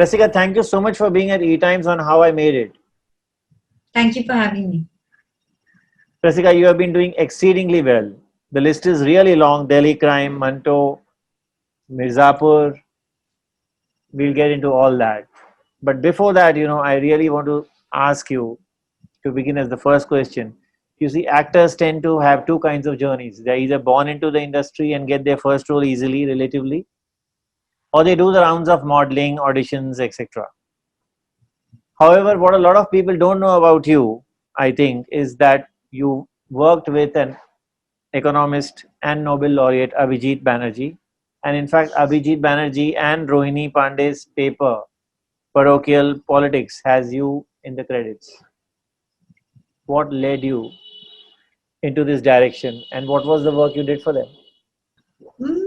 Rasika, thank you so much for being at E-Times on How I Made It. Thank you for having me. Rasika, you have been doing exceedingly well. The list is really long. Delhi crime, Manto, Mirzapur. We'll get into all that. But before that, I really want to ask you to begin as the first question. You see, actors tend to have two kinds of journeys. They're either born into the industry and get their first role easily, relatively, or they do the rounds of modeling, auditions, etc. However, what a lot of people don't know about you, I think, is that you worked with an economist and Nobel laureate Abhijit Banerjee. And in fact, Abhijit Banerjee and Rohini Pandey's paper, Parochial Politics, has you in the credits. What led you into this direction and what was the work you did for them?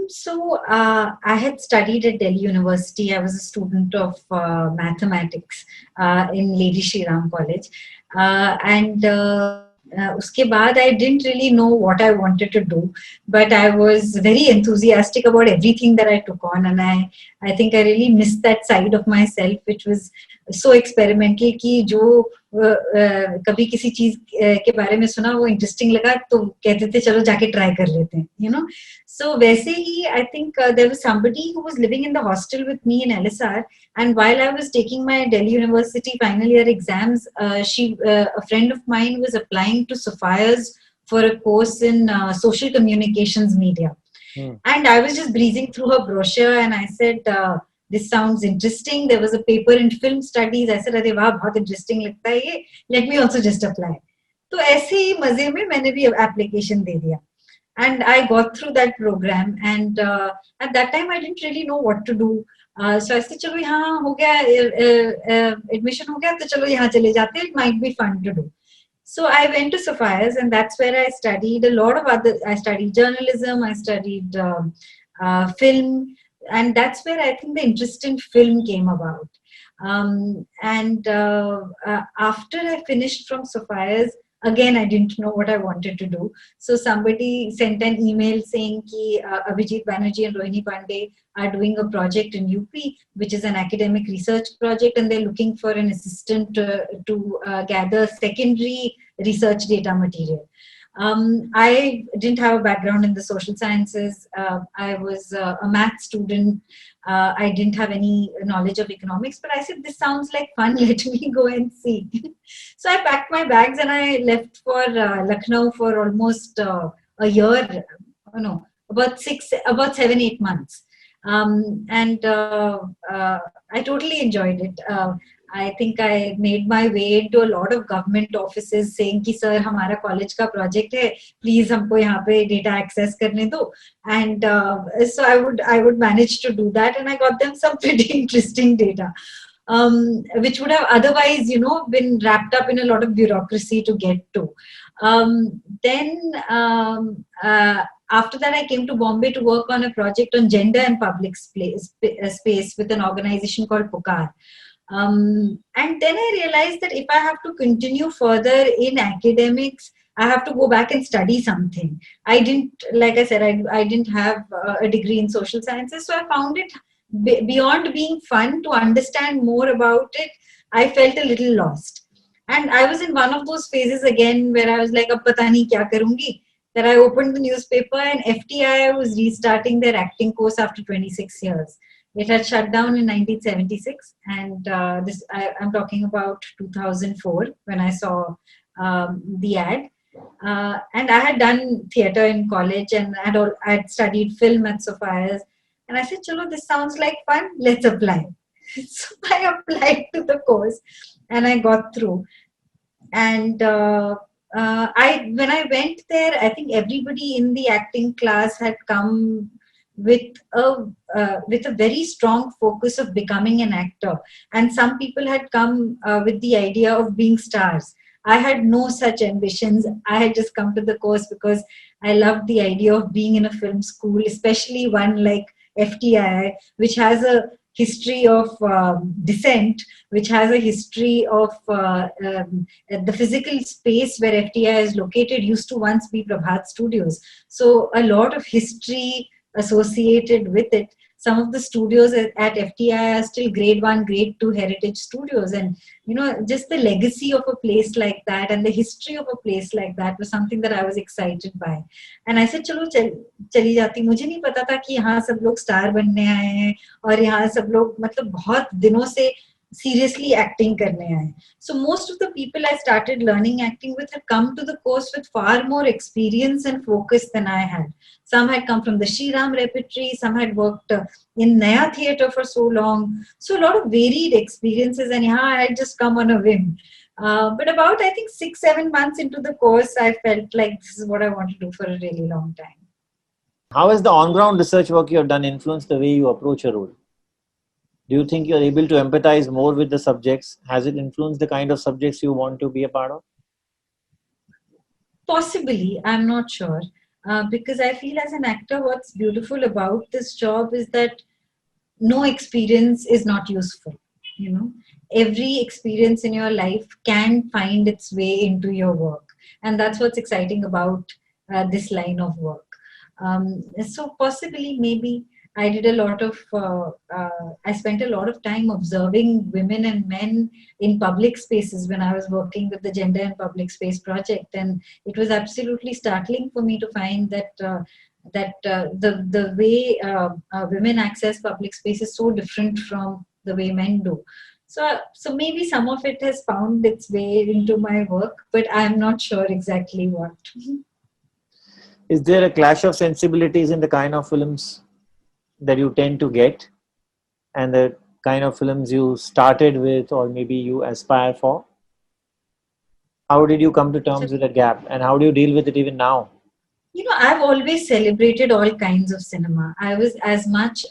I had studied at Delhi University. I was a student of mathematics in Lady Shri Ram College. Uske baad, I didn't really know what I wanted to do, but I was very enthusiastic about everything that I took on, and I think I really missed that side of myself, which was so experimental कि जो कभी किसी चीज के बारे में सुना वो इंटरेस्टिंग लगा तो कहते थे चलो जाके ट्राई कर लेते हैं, So वैसे ही I think there was somebody who was living in the hostel with me in LSR, and while I was taking my Delhi University final year exams, a friend of mine was applying to Sophia's for a course in social communications media. And I was just breezing through her brochure and I said, this sounds interesting. There was a paper in film studies. I said, अरे वाह बहुत interesting लगता है ये. Let me also just apply. तो ऐसे ही मजे में मैंने भी application दे दिया. And I got through that program, and at that time I didn't really know what to do. So I said, चलो यहाँ हो गया admission हो गया तो चलो यहाँ चले जाते हैं. It might be fun to do. So I went to Sophia's, and that's where I studied a lot of other. I studied journalism. I studied film, and that's where I think the interest in film came about. After I finished from Sophia's, again, I didn't know what I wanted to do. So somebody sent an email saying that Abhijit Banerjee and Rohini Pandey are doing a project in UP, which is an academic research project, and they're looking for an assistant to gather secondary research data material. I didn't have a background in the social sciences. I was a math student. I didn't have any knowledge of economics, but I said, this sounds like fun. Let me go and see. So I packed my bags and I left for Lucknow for almost a year. About 7-8 months. I totally enjoyed it. I think I made my way into a lot of government offices saying कि sir हमारा college का project है, please हमको यहाँ पे data access करने दो. And so I would manage to do that, and I got them some pretty interesting data, which would have otherwise been wrapped up in a lot of bureaucracy to get to. After that, I came to Bombay to work on a project on gender and public space with an organization called Pukar. And then I realized that if I have to continue further in academics, I have to go back and study something. I didn't, like I said, I didn't have a degree in social sciences, so I found it beyond being fun to understand more about it. I felt a little lost. And I was in one of those phases again where I was like, ab pata nahi kya karungi, that I opened the newspaper and FTI was restarting their acting course after 26 years. It had shut down in 1976, and I'm talking about 2004 when I saw the ad. And I had done theatre in college, and I had studied film at Sophia's. And I said, chalo, this sounds like fun, let's apply. So I applied to the course and I got through. And when I went there, I think everybody in the acting class had come with a very strong focus of becoming an actor, and some people had come with the idea of being stars. I had no such ambitions. I had just come to the course because I loved the idea of being in a film school, especially one like FTI, which has a history of dissent, which has a history of the physical space where FTI is located used to once be Prabhat Studios. So a lot of history associated with it. some of the studios at FTI are still grade 1, grade 2 heritage studios. And, just the legacy of a place like that and the history of a place like that was something that I was excited by. And I said, चलो चली जाती. मुझे नहीं पता था कि यहाँ सब लोग स्टार बनने आए हैं और यहाँ सब लोग मतलब बहुत दिनों से seriously acting करने आए. So most of the people I started learning acting with had come to the course with far more experience and focus than I had. Some had come from the Shriram repertory, some had worked in Naya theatre for so long. So a lot of varied experiences, and yeah, I had just come on a whim. But about, I think, 6-7 months into the course, I felt like this is what I want to do for a really long time. How has the on-ground research work you have done influenced the way you approach a role? Do you think you're able to empathize more with the subjects? Has it influenced the kind of subjects you want to be a part of? Possibly, I'm not sure. Because I feel as an actor, what's beautiful about this job is that no experience is not useful. Every experience in your life can find its way into your work. And that's what's exciting about this line of work. So possibly, maybe, I did a lot of, I spent a lot of time observing women and men in public spaces when I was working with the Gender and Public Space Project. And it was absolutely startling for me to find that the way women access public space is so different from the way men do. So maybe some of it has found its way into my work, but I'm not sure exactly what. Is there a clash of sensibilities in the kind of films that you tend to get and the kind of films you started with or maybe you aspire for? How did you come to terms with that gap and how do you deal with it even now? I've always celebrated all kinds of cinema. I was as much,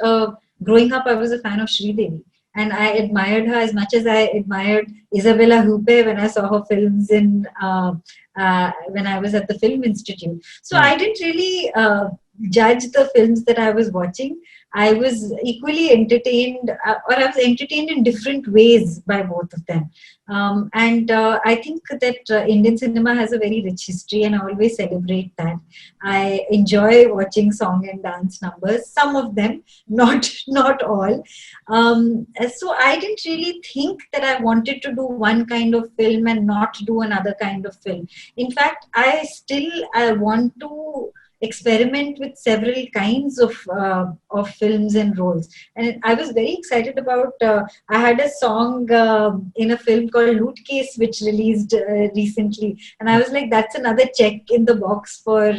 growing up, I was a fan of Sridevi. And I admired her as much as I admired Isabella Huppe when I saw her films when I was at the Film Institute. So I didn't really judge the films that I was watching. I was equally entertained, or I was entertained in different ways by both of them. And I think that Indian cinema has a very rich history, and I always celebrate that. I enjoy watching song and dance numbers, some of them, not all. So I didn't really think that I wanted to do one kind of film and not do another kind of film. In fact, I want to experiment with several kinds of films and roles. And I was very excited about, I had a song in a film called Loot Case, which released recently. And I was like, that's another check in the box for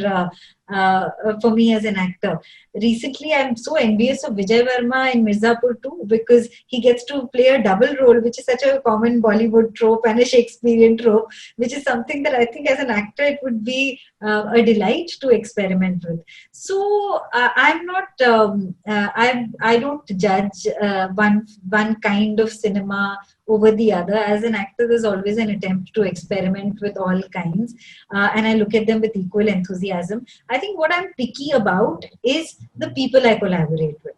me as an actor. Recently, I'm so envious of Vijay Verma in Mirzapur too, because he gets to play a double role, which is such a common Bollywood trope and a Shakespearean trope, which is something that I think as an actor it would be a delight to experiment with. So I'm not, I don't judge one kind of cinema over the other. As an actor, there's always an attempt to experiment with all kinds, and I look at them with equal enthusiasm. I think what I'm picky about is the people I collaborate with,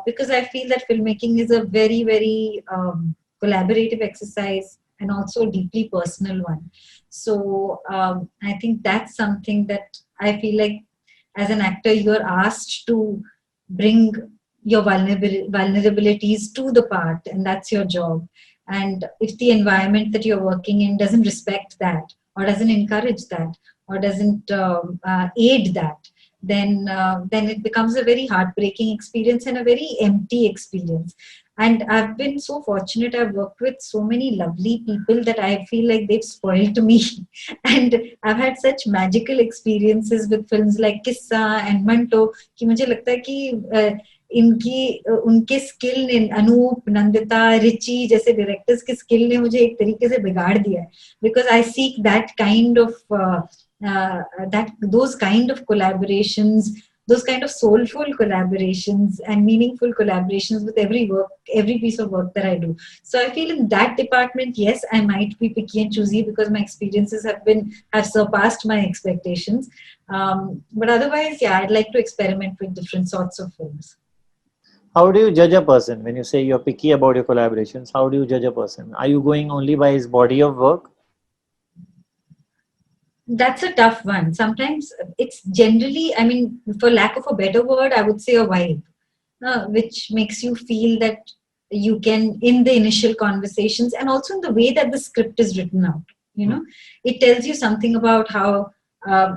because I feel that filmmaking is a very, very collaborative exercise and also a deeply personal one. So I think that's something that I feel like as an actor, you're asked to bring your vulnerabilities to the part, and that's your job. And if the environment that you're working in doesn't respect that, or doesn't encourage that, or doesn't aid that, then it becomes a very heartbreaking experience and a very empty experience. And I've been so fortunate. I've worked with so many lovely people that I feel like they've spoiled me. And I've had such magical experiences with films like Kissa and Manto कि मुझे लगता है कि उनके skill ने, Anoop, Nandita, Richie जैसे directors के skill ने मुझे एक तरीके से बिगाड़ दिया है, because I seek that kind of those kind of collaborations, those kind of soulful collaborations and meaningful collaborations with every piece of work that I do. So I feel in that department, yes, I might be picky and choosy because my experiences have surpassed my expectations. But otherwise, yeah, I'd like to experiment with different sorts of films. How do you judge a person when you say you're picky about your collaborations? How do you judge a person? Are you going only by his body of work? That's a tough one. Sometimes it's generally, I mean, for lack of a better word, I would say a vibe, which makes you feel that you can, in the initial conversations and also in the way that the script is written out, you know, it tells you something about how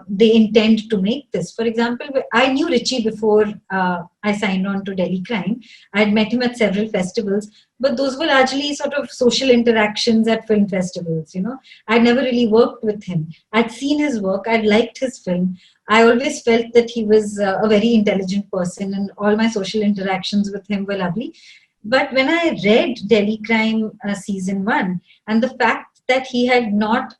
they intend to make this. For example, I knew Richie before I signed on to Delhi Crime. I had met him at several festivals, but those were largely sort of social interactions at film festivals, you know. I'd never really worked with him. I'd seen his work, I'd liked his film. I always felt that he was a very intelligent person, and all my social interactions with him were lovely. But when I read Delhi Crime season one, and the fact that he had not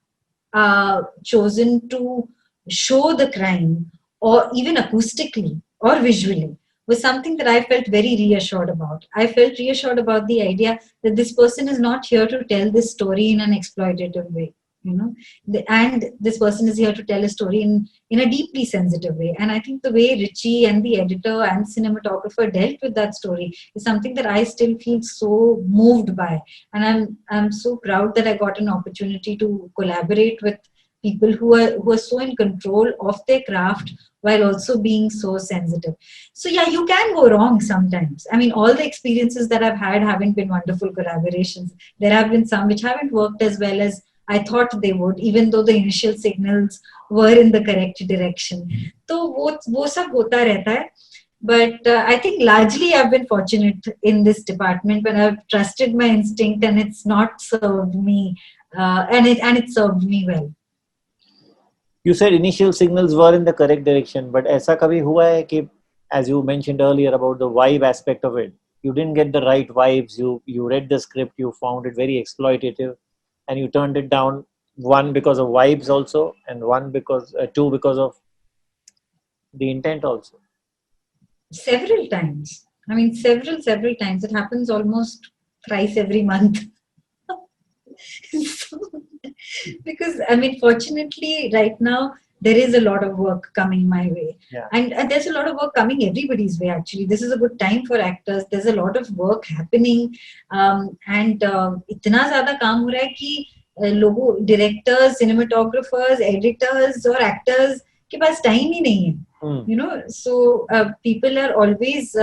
chosen to show the crime, or even acoustically or visually, was something that I felt very reassured about. I felt reassured about the idea that this person is not here to tell this story in an exploitative way, you know, and this person is here to tell a story in a deeply sensitive way. And I think the way Richie and the editor and cinematographer dealt with that story is something that I still feel so moved by. And I'm so proud that I got an opportunity to collaborate with people who are so in control of their craft while also being so sensitive. So yeah, you can go wrong sometimes. I mean, all the experiences that I've had haven't been wonderful collaborations. There have been some which haven't worked as well as I thought they would, even though the initial signals were in the correct direction. तो वो सब होता रहता है. But I think largely I've been fortunate in this department when I've trusted my instinct and it's not served me, and it served me well. You said initial signals were in the correct direction, but ऐसा कभी हुआ है कि, as you mentioned earlier about the vibe aspect of it, you didn't get the right vibes. You read the script, you found it very exploitative, and you turned it down. One because of vibes also, and two because of the intent also. Several times. I mean, several times. It happens almost thrice every month. So, because I mean, fortunately, right now there is a lot of work coming my way, Yeah. and there's a lot of work coming everybody's way. Actually, this is a good time for actors. There's a lot of work happening, and इतना ज़्यादा काम हो रहा है कि लोगों, directors, cinematographers, editors और actors के पास time ही नहीं है. You know, so people are always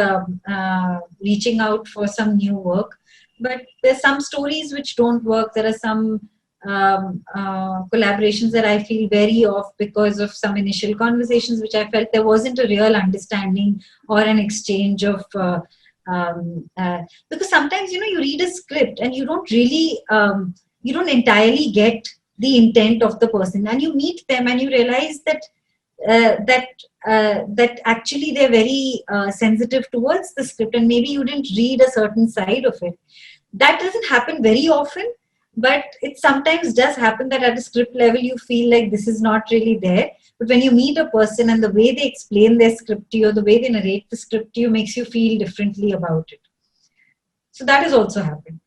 reaching out for some new work, but there's some stories which don't work. There are some collaborations that I feel wary of because of some initial conversations which I felt there wasn't a real understanding or an exchange of because sometimes, you know, you read a script and you don't really you don't entirely get the intent of the person, and you meet them and you realize that that actually they're very sensitive towards the script, and maybe you didn't read a certain side of it. That doesn't happen very often, but it sometimes does happen that at a script level you feel like this is not really there. But when you meet a person and the way they explain their script to you, or the way they narrate the script to you, makes you feel differently about it. So that has also happened.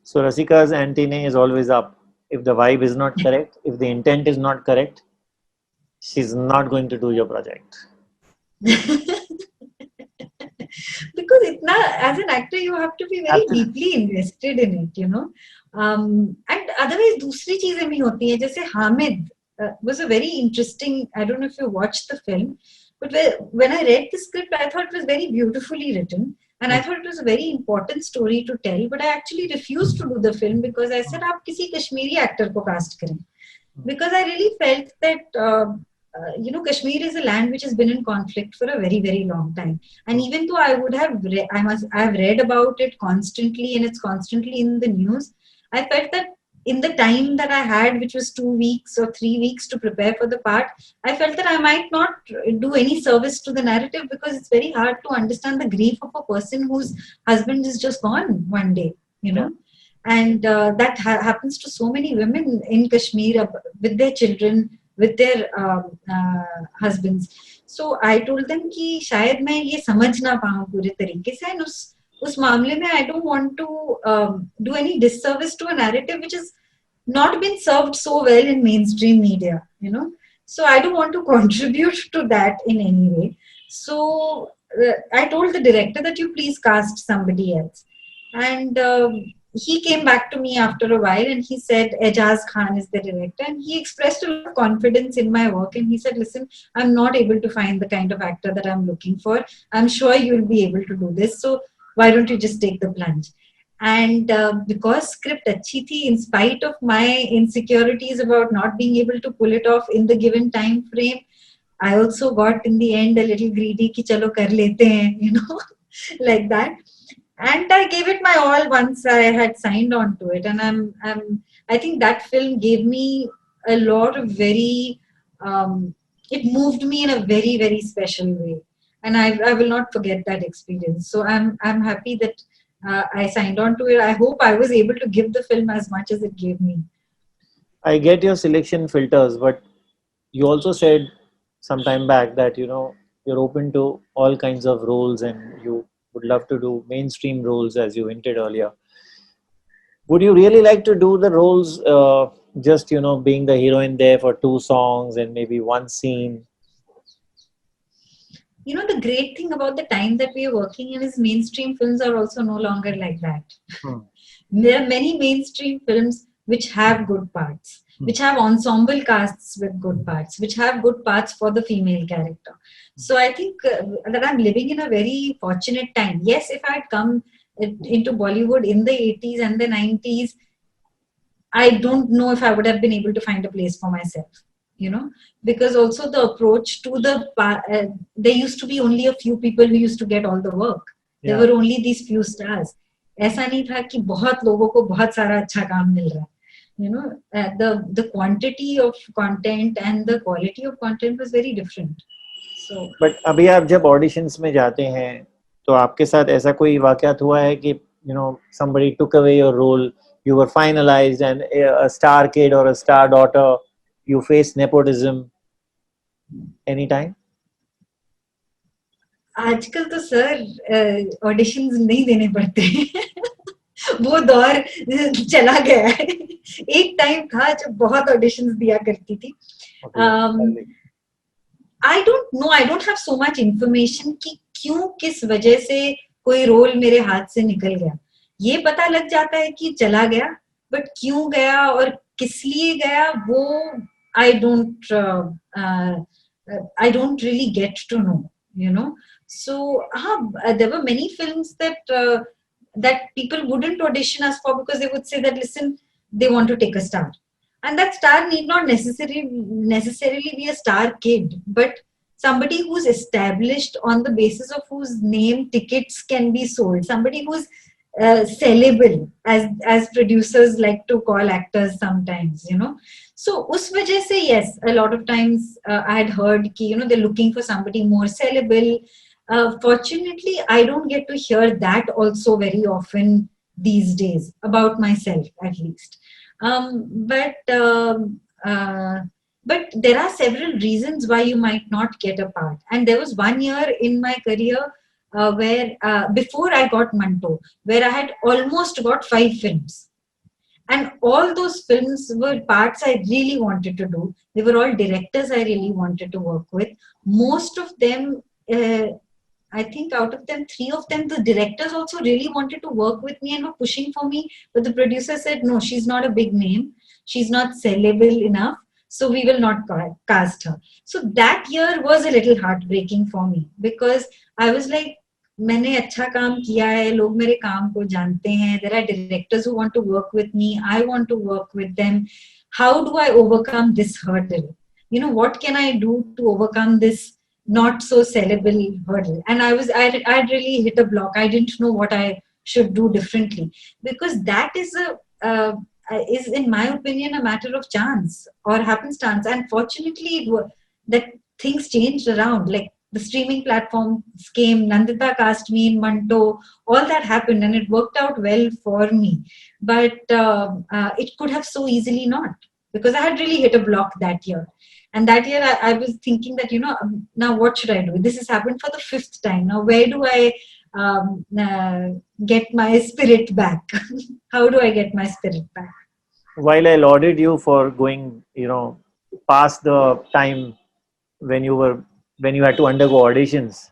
So Rasika's antennae is always up. If the vibe is not correct, if the intent is not correct, she's not going to do your project. Because as an actor, you have to be very deeply invested in it, you know. And otherwise, दूसरी चीजें भी होती हैं. जैसे Hamid was a very interesting. I don't know if you watched the film, but when I read the script, I thought it was very beautifully written, and I thought it was a very important story to tell. But I actually refused to do the film because I said, आप किसी Kashmiri actor को cast करें, because I really felt that. You know, Kashmir is a land which has been in conflict for a very, very long time. And even though I would have, I have read about it constantly, and it's constantly in the news, I felt that in the time that I had, which was 2 weeks or 3 weeks to prepare for the part, I felt that I might not do any service to the narrative, because it's very hard to understand the grief of a person whose husband is just gone one day, you know. And that happens to so many women in Kashmir with their children, with their husbands. So I told them कि शायद मैं ये समझ ना पाऊँ पूरे तरीके से, and उस मामले में I don't want to do any disservice to a narrative which has not been served so well in mainstream media, you know. So I don't want to contribute to that in any way. So I told the director that you please cast somebody else. And he came back to me after a while and he said, Ejaz Khan is the director. And he expressed a lot of confidence in my work. And he said, listen, I'm not able to find the kind of actor that I'm looking for. I'm sure you'll be able to do this. So why don't you just take the plunge? And because script achhi thi, in spite of my insecurities about not being able to pull it off in the given time frame, I also got in the end a little greedy ki chalo kar lete hain, like that. And I gave it my all once I had signed on to it. And I think that film gave me a lot of it moved me in a very, very special way. And I will not forget that experience. So I'm happy that I signed on to it. I hope I was able to give the film as much as it gave me. I get your selection filters, but you also said some time back that you're open to all kinds of roles and you would love to do mainstream roles, as you hinted earlier. Would you really like to do the roles, just being the heroine there for 2 songs and maybe one scene? The great thing about the time that we are working in is mainstream films are also no longer like that. There are many mainstream films which have good parts, which have ensemble casts with good parts, which have good parts for the female character. So I think that I'm living in a very fortunate time. Yes, if I had come into Bollywood in the 80s and the 90s, I don't know if I would have been able to find a place for myself. Because also the approach to there used to be only a few people who used to get all the work. There were only these few stars. ऐसा नहीं था कि बहुत लोगों को बहुत सारा अच्छा काम मिल रहा है. The quantity of content and the quality of content was very different. So but अभी आप जब auditions में जाते हैं तो आपके साथ ऐसा कोई वाकयात हुआ है कि somebody took away your role, you were finalized and a star kid or a star daughter, you face nepotism anytime? आजकल तो सर ऑडिशंस नहीं देने पड़ते. वो दौर चला गया है. एक टाइम था जब बहुत ऑडिशंस दिया करती थी. I don't know, I don't have so much information कि क्यों किस वजह से कोई रोल मेरे हाथ से निकल गया. ये पता लग जाता है कि चला गया, बट क्यों गया और किस लिए गया वो I don't really get to know. So there were many films that people wouldn't audition us for because they would say that, listen, they want to take a star. And that star need not necessarily be a star kid, but somebody who's established on the basis of whose name tickets can be sold. Somebody who's sellable, as producers like to call actors sometimes, So us wajah se, yes, a lot of times I had heard ki, they're looking for somebody more sellable. Fortunately, I don't get to hear that also very often these days, about myself at least. But there are several reasons why you might not get a part. And there was one year in my career where before I got Manto, where I had almost got 5 films. And all those films were parts I really wanted to do. They were all directors I really wanted to work with. Most of them, I think out of them, 3 of them, the directors also really wanted to work with me and were pushing for me. But the producer said, no, she's not a big name. She's not sellable enough. So we will not cast her. So that year was a little heartbreaking for me because I was like, मैंने अच्छा काम किया है, लोग मेरे काम को जानते हैं. There are directors who want to work with me. I want to work with them. How do I overcome this hurdle? What can I do to overcome this not so sellable hurdle? And I'd really hit a block. I didn't know what I should do differently because that is is in my opinion a matter of chance or happenstance. And fortunately, that things changed around. Like the streaming platforms came, Nandita cast me in Manto, all that happened and it worked out well for me. But it could have so easily not, because I had really hit a block that year. And that year I was thinking that, now what should I do? This has happened for the 5th time. Now where do I get my spirit back? How do I get my spirit back? While I lauded you for going, past the time when you had to undergo auditions,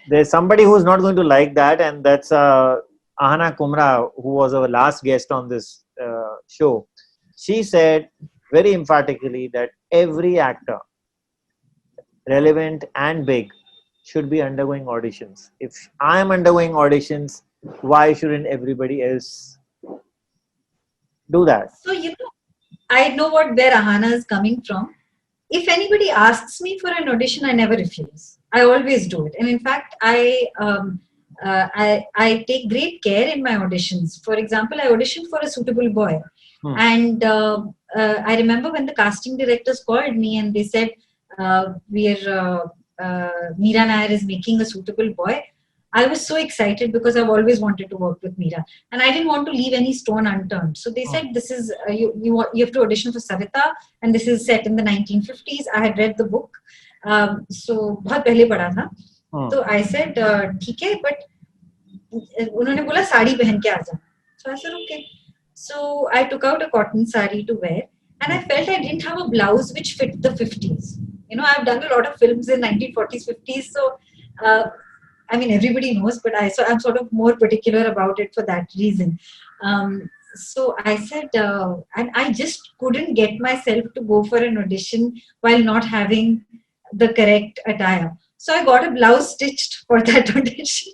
there's somebody who's not going to like that, and that's Ahana Kumra, who was our last guest on this show, she said very emphatically that every actor, relevant and big, should be undergoing auditions. If I am undergoing auditions, why shouldn't everybody else do that? So, I know where Ahana is coming from. If anybody asks me for an audition, I never refuse. I always do it. And in fact, I take great care in my auditions. For example, I auditioned for A Suitable Boy. And I remember when the casting directors called me and they said, Meera Nair is making A Suitable Boy. I was so excited because I've always wanted to work with Meera, and I didn't want to leave any stone unturned. So they said, "This is you have to audition for Savita, and this is set in the 1950s." I had read the book, so बहुत पहले पढ़ा था. So I said, "ठीक है," but उन्होंने बोला साड़ी पहन के आ जा. So I said, "Okay." So I took out a cotton sari to wear, and I felt I didn't have a blouse which fit the 50s. I've done a lot of films in 1940s, 50s, so. I mean, everybody knows, but I'm sort of more particular about it for that reason. So I said, and I just couldn't get myself to go for an audition while not having the correct attire. So I got a blouse stitched for that audition.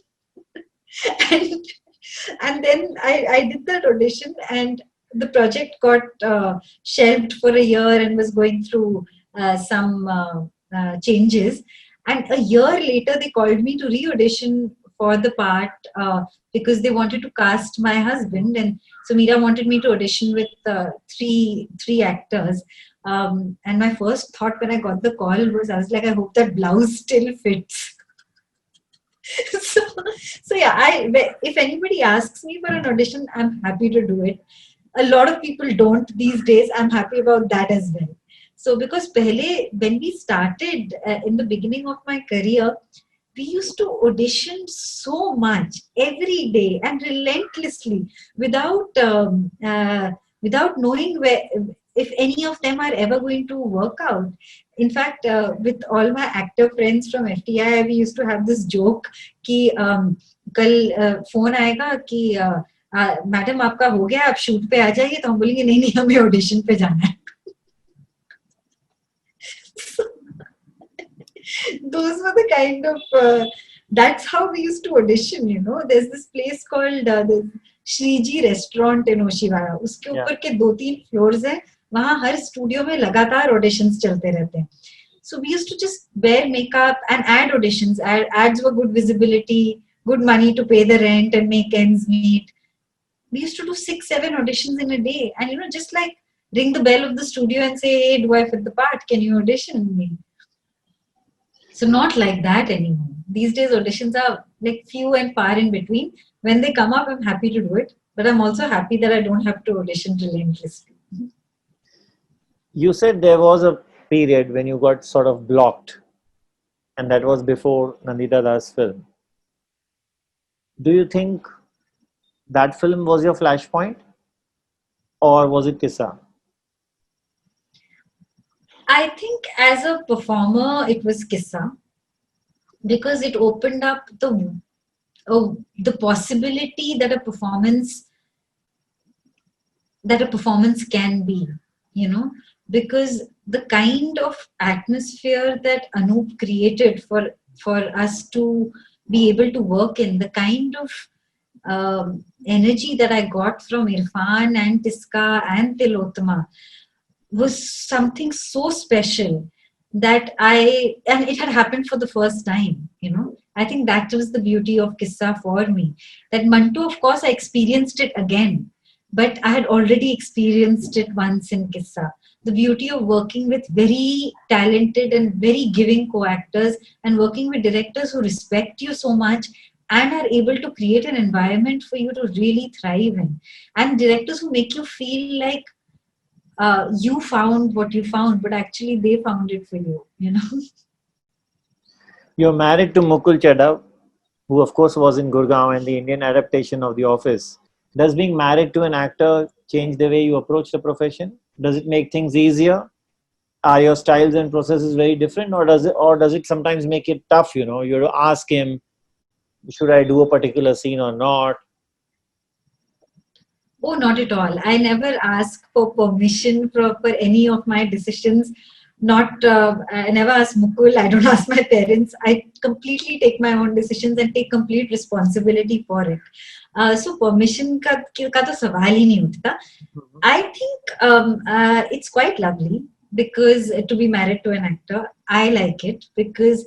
and then I did that audition, and the project got shelved for a year and was going through some changes. And a year later, they called me to re-audition for the part because they wanted to cast my husband. And so Meera wanted me to audition with three actors. And my first thought when I got the call was, I was like, I hope that blouse still fits. so yeah, if anybody asks me for an audition, I'm happy to do it. A lot of people don't these days. I'm happy about that as well. So because when we started in the beginning of my career, we used to audition so much every day and relentlessly without knowing if any of them are ever going to work out. In fact, with all my actor friends from FTI, we used to have this joke कि कल phone आएगा कि madam आपका हो गया, आप shoot पे आ जाइए. तो हम बोलेंगे नहीं हमें ऑडिशन पे जाना है. Those were the kind of that's how we used to audition. There's this place called the Shriji restaurant in Oshiwara. उसके ऊपर के 2-3 floors है. वहाँ हर studio में लगातार auditions चलते रहते हैं. So we used to just wear makeup and add auditions. Ads were good visibility, good money to pay the rent and make ends meet. We used to do 6-7 auditions in a day, and just like ring the bell of the studio and say, "Hey, do I fit the part? Can you audition me?" So not like that anymore. These days auditions are like few and far in between. When they come up, I'm happy to do it. But I'm also happy that I don't have to audition relentlessly. You said there was a period when you got sort of blocked, and that was before Nandita Das film. Do you think that film was your flashpoint, or was it Kissa? I think as a performer, it was Kissa, because it opened up the possibility that a performance can be, because the kind of atmosphere that Anup created for us to be able to work in, the kind of energy that I got from Irfan and Tiska and Tilottama was something so special that and it had happened for the first time, I think that was the beauty of Kissa for me. That Manto, of course, I experienced it again, but I had already experienced it once in Kissa. The beauty of working with very talented and very giving co-actors and working with directors who respect you so much and are able to create an environment for you to really thrive in. And directors who make you feel like you found what you found, but actually they found it for you, You're married to Mukul Chadha, who of course was in Gurgaon and the Indian adaptation of The Office. Does being married to an actor change the way you approach the profession? Does it make things easier? Are your styles and processes very different, or does it sometimes make it tough? You have to ask him, should I do a particular scene or not? Oh, not at all. I never ask for permission for any of my decisions. Not, I never ask Mukul. I don't ask my parents. I completely take my own decisions and take complete responsibility for it. So permission का तो सवाल ही नहीं उठता. I think it's quite lovely because to be married to an actor, I like it because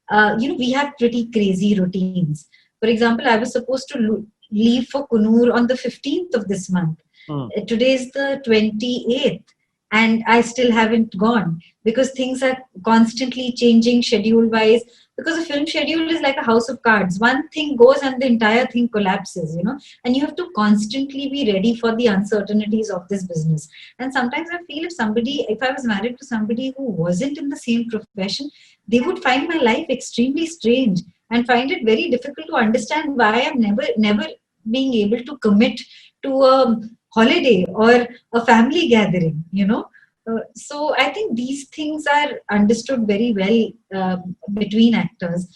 we have pretty crazy routines. For example, I was supposed to leave for Kunur on the 15th of this month. Today is the 28th, and I still haven't gone because things are constantly changing schedule wise. Because a film schedule is like a house of cards. One thing goes and the entire thing collapses, and you have to constantly be ready for the uncertainties of this business. And sometimes I feel if I was married to somebody who wasn't in the same profession, they would find my life extremely strange and find it very difficult to understand why I'm never being able to commit to a holiday or a family gathering, so I think these things are understood very well between actors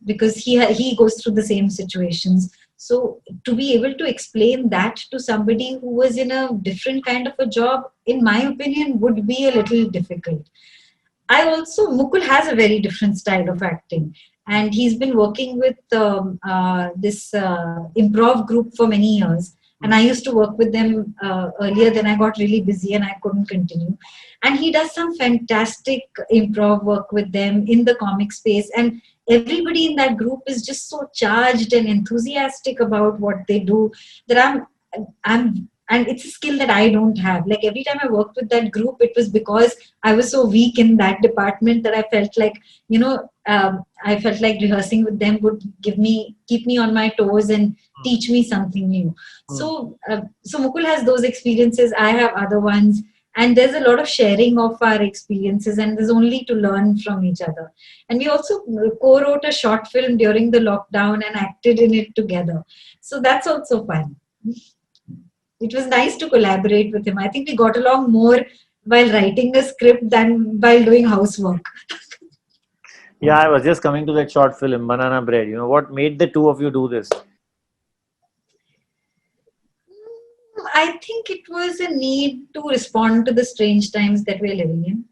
because he goes through the same situations. So to be able to explain that to somebody who was in a different kind of a job, in my opinion, would be a little difficult. Mukul has a very different style of acting. And he's been working with this improv group for many years. And I used to work with them earlier, then I got really busy and I couldn't continue. And he does some fantastic improv work with them in the comic space. And everybody in that group is just so charged and enthusiastic about what they do that and it's a skill that I don't have. Like every time I worked with that group, it was because I was so weak in that department that I felt like, I felt like rehearsing with them would keep me on my toes and teach me something new. So Mukul has those experiences. I have other ones. And there's a lot of sharing of our experiences and there's only to learn from each other. And we also co-wrote a short film during the lockdown and acted in it together. So that's also fun. It was nice to collaborate with him. I think we got along more while writing a script than while doing housework. Yeah, I was just coming to that short film, Banana Bread. What made the two of you do this? I think it was a need to respond to the strange times that we're living in.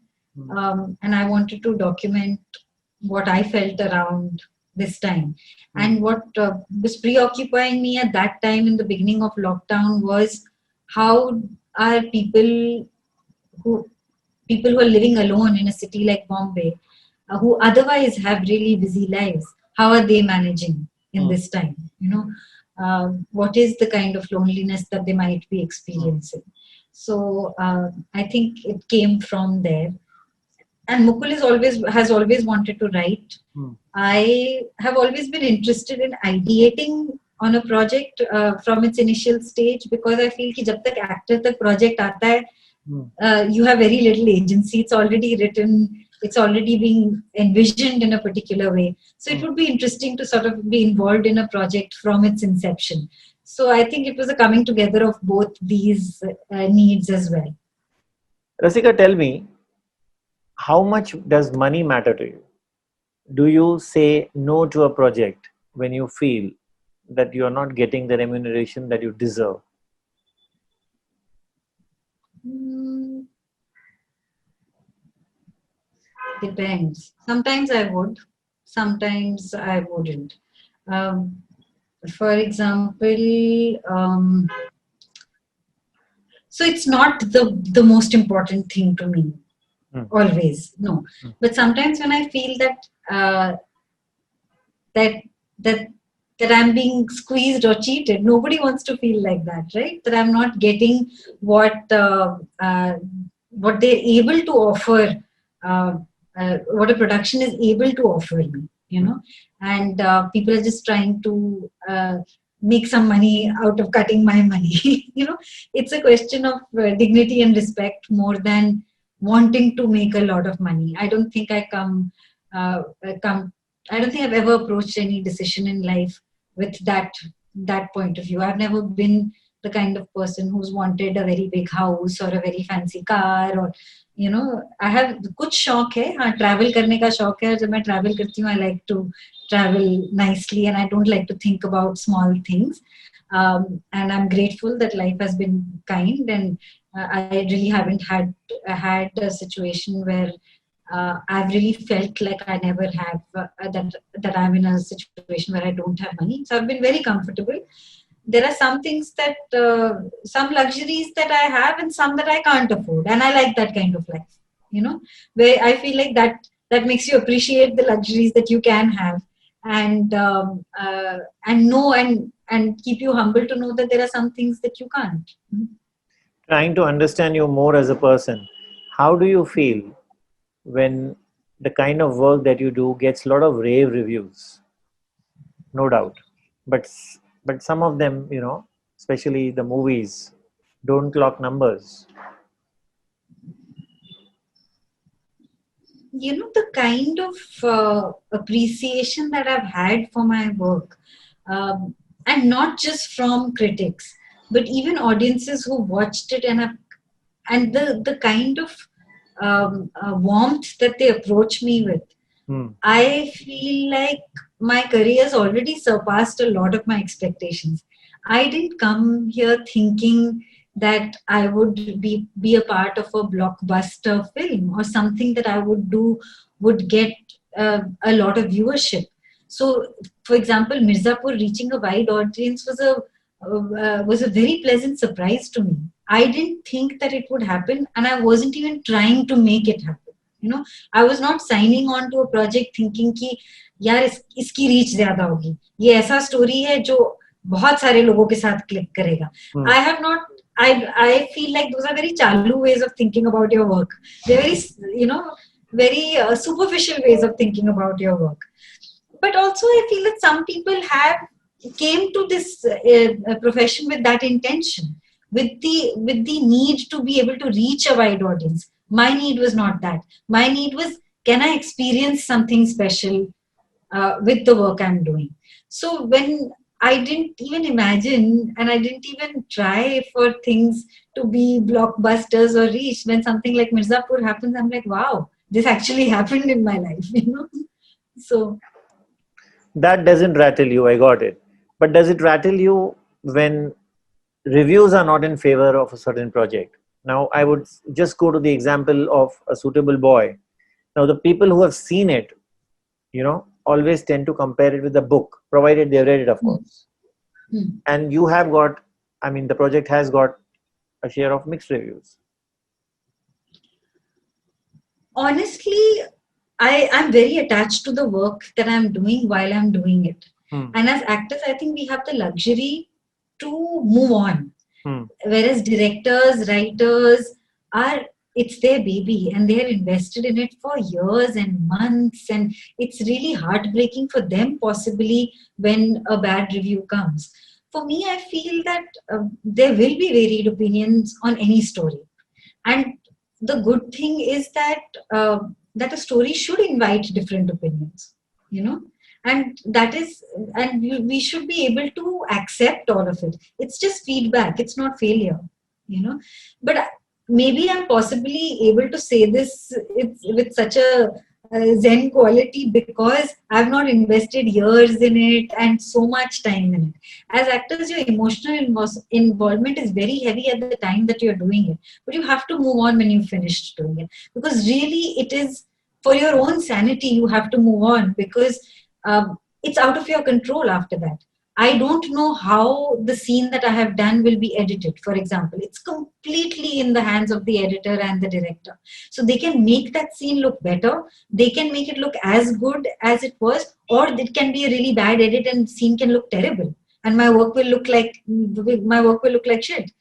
And I wanted to document what I felt around this time. And what was preoccupying me at that time in the beginning of lockdown was how are people who are living alone in a city like Bombay, who otherwise have really busy lives, how are they managing in this time? What is the kind of loneliness that they might be experiencing? So I think it came from there. And Mukul has always wanted to write. I have always been interested in ideating on a project from its initial stage because I feel कि जब तक actor तक project आता है, you have very little agency. It's already written. It's already being envisioned in a particular way. So it would be interesting to sort of be involved in a project from its inception. So I think it was a coming together of both these needs as well. Rasika, tell me, how much does money matter to you? Do you say no to a project when you feel that you are not getting the remuneration that you deserve? Depends. Sometimes I would, sometimes I wouldn't. For example, so it's not the most important thing to me. Always, no. But sometimes when I feel that I'm being squeezed or cheated, nobody wants to feel like that, right? That I'm not getting what they're able to offer. What a production is able to offer me, and people are just trying to make some money out of cutting my money. It's a question of dignity and respect more than wanting to make a lot of money. I don't think I don't think I've ever approached any decision in life with that point of view. I've never been the kind of person who's wanted a very big house or a very fancy car or I have कुछ शौक है, हाँ travel करने का शौक है. जब मैं travel करती हूँ, I like to travel nicely and I don't like to think about small things. And I'm grateful that life has been kind, and I really haven't had a situation where I've really felt like I never have that I'm in a situation where I don't have money. So I've been very comfortable. There are some things that some luxuries that I have and some that I can't afford, and I like that kind of life. Where I feel like that makes you appreciate the luxuries that you can have, and know and keep you humble to know that there are some things that you can't. Trying to understand you more as a person, how do you feel when the kind of work that you do gets a lot of rave reviews? No doubt, but some of them, especially the movies, don't clock numbers. The kind of appreciation that I've had for my work, and not just from critics, but even audiences who watched it, and the kind of warmth that they approach me with. I feel like my career has already surpassed a lot of my expectations. I didn't come here thinking that I would be a part of a blockbuster film or something that I would do would get a lot of viewership. So, for example, Mirzapur reaching a wide audience was a very pleasant surprise to me. I didn't think that it would happen, and I wasn't even trying to make it happen. I was not signing on to a project thinking कि यार इसकी reach ज्यादा होगी, ये ऐसा story है जो बहुत सारे लोगों के साथ क्लिक करेगा. I have not. I feel like those are very chalu ways of thinking about your work. They're very superficial ways of thinking about your work. But also, I feel that some people came to this profession with that intention, with the need to be able to reach a wide audience. My need was not that. My need was, can I experience something special with the work I'm doing? So when I didn't even imagine, and I didn't even try for things to be blockbusters or reach, when something like Mirzapur happens, I'm like, wow, this actually happened in my life, So that doesn't rattle you, I got it. But does it rattle you when reviews are not in favor of a certain project? Now, I would just go to the example of A Suitable Boy. Now, the people who have seen it, always tend to compare it with the book, provided they've read it, of course. And you have got, the project has got a share of mixed reviews. Honestly, I'm very attached to the work that I'm doing while I'm doing it. And as actors, I think we have the luxury to move on. Whereas directors, writers it's their baby and they're invested in it for years and months, and it's really heartbreaking for them possibly when a bad review comes. For me, I feel that there will be varied opinions on any story. And the good thing is that a story should invite different opinions, and we should be able to accept all of it. It's just feedback, it's not failure, but maybe I'm possibly able to say this with such a zen quality because I've not invested years in it and so much time in it. As actors, your emotional involvement is very heavy at the time that you're doing it, but you have to move on when you've finished doing it, because really it is for your own sanity. You have to move on because it's out of your control after that. I don't know how the scene that I have done will be edited, for example. It's completely in the hands of the editor and the director. So they can make that scene look better. They can make it look as good as it was, or it can be a really bad edit and the scene can look terrible. And my work will look like shit.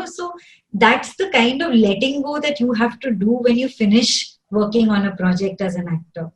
So that's the kind of letting go that you have to do when you finish working on a project as an actor.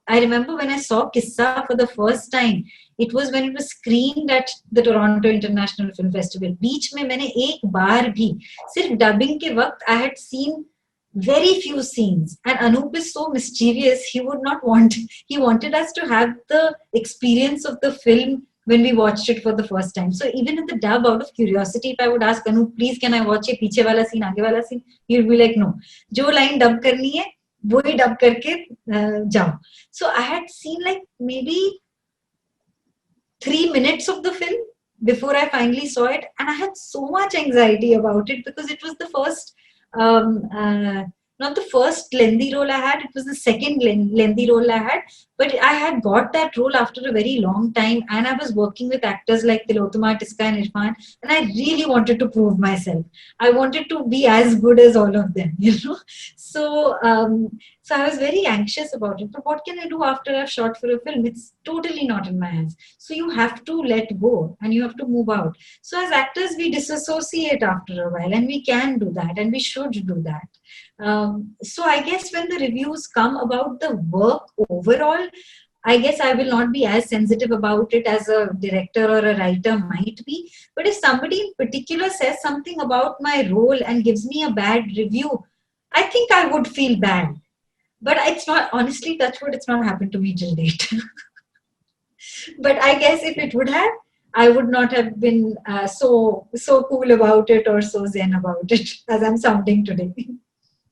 I remember when I saw Kissa for the first time, it was when it was screened at the Toronto International Film Festival. बीच में मैंने एक बार भी सिर्फ dubbing के वक्त I had seen very few scenes, and Anup is so mischievous. He wanted us to have the experience of the film when we watched it for the first time. So even in the dub, out of curiosity, if I would ask Anu, please can I watch a piche wala scene, aage wala scene, he would be like, no. Jo line dub karni hai, wohi dub karke jao. So I had seen like maybe 3 minutes of the film before I finally saw it, and I had so much anxiety about it because it was the first, not the first lengthy role I had. It was the second lengthy role I had, but I had got that role after a very long time, and I was working with actors like Tilottama, Tiska, and Irfan, and I really wanted to prove myself. I wanted to be as good as all of them, you know. So, so I was very anxious about it. But what can I do after I've shot for a film? It's totally not in my hands. So you have to let go and you have to move out. So as actors, we disassociate after a while, and we can do that, and we should do that. So I guess when the reviews come about the work overall, I guess I will not be as sensitive about it as a director or a writer might be. But if somebody in particular says something about my role and gives me a bad review, I think I would feel bad. But it's not, honestly, touch wood, it's not happened to me till date. But I guess if it would have, I would not have been so cool about it or so zen about it as I'm sounding today.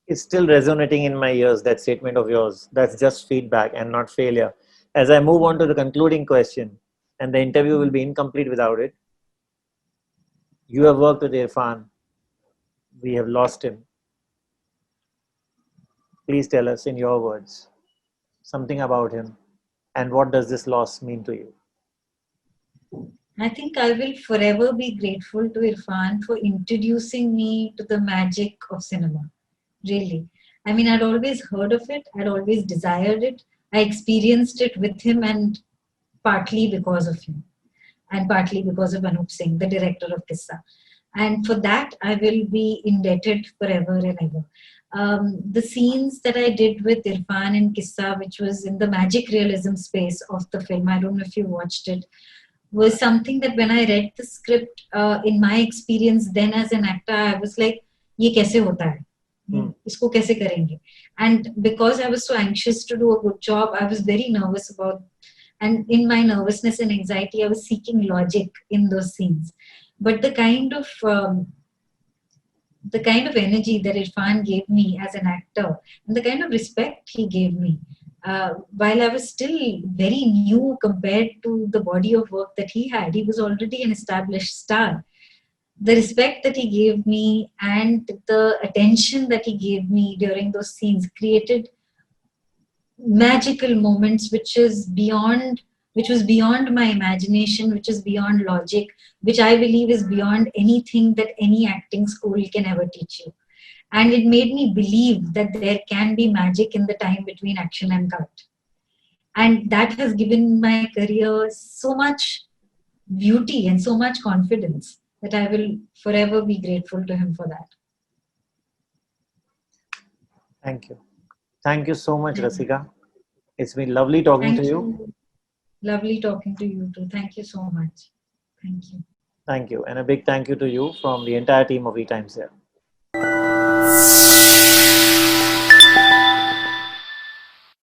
It's still resonating in my ears, that statement of yours. That's just feedback and not failure. As I move on to the concluding question, and the interview will be incomplete without it. You have worked with Irfan. We have lost him. Please tell us in your words something about him, and what does this loss mean to you? I think I will forever be grateful to Irfan for introducing me to the magic of cinema. Really. I mean, I'd always heard of it, I'd always desired it. I experienced it with him, and partly because of him, and partly because of Anup Singh, the director of Kissa. And for that, I will be indebted forever and ever. The scenes that I did with Irfan in Kissa, which was in the magic realism space of the film, I don't know if you watched it, was something that when I read the script, in my experience then as an actor, I was like, ये कैसे होता है? इसको कैसे करेंगे? And because I was so anxious to do a good job, I was very nervous about, and in my nervousness and anxiety, I was seeking logic in those scenes. But the kind of energy that Irfan gave me as an actor, and the kind of respect he gave me, while I was still very new compared to the body of work that he had, he was already an established star. The respect that he gave me and the attention that he gave me during those scenes created magical moments, which was beyond my imagination, which is beyond logic, which I believe is beyond anything that any acting school can ever teach you. And it made me believe that there can be magic in the time between action and cut. And that has given my career so much beauty and so much confidence that I will forever be grateful to him for that. Thank you. Thank you so much, Rasika. It's been lovely talking to you. Lovely talking to you too. Thank you so much. Thank you. Thank you. And a big thank you to you from the entire team of eTimes here.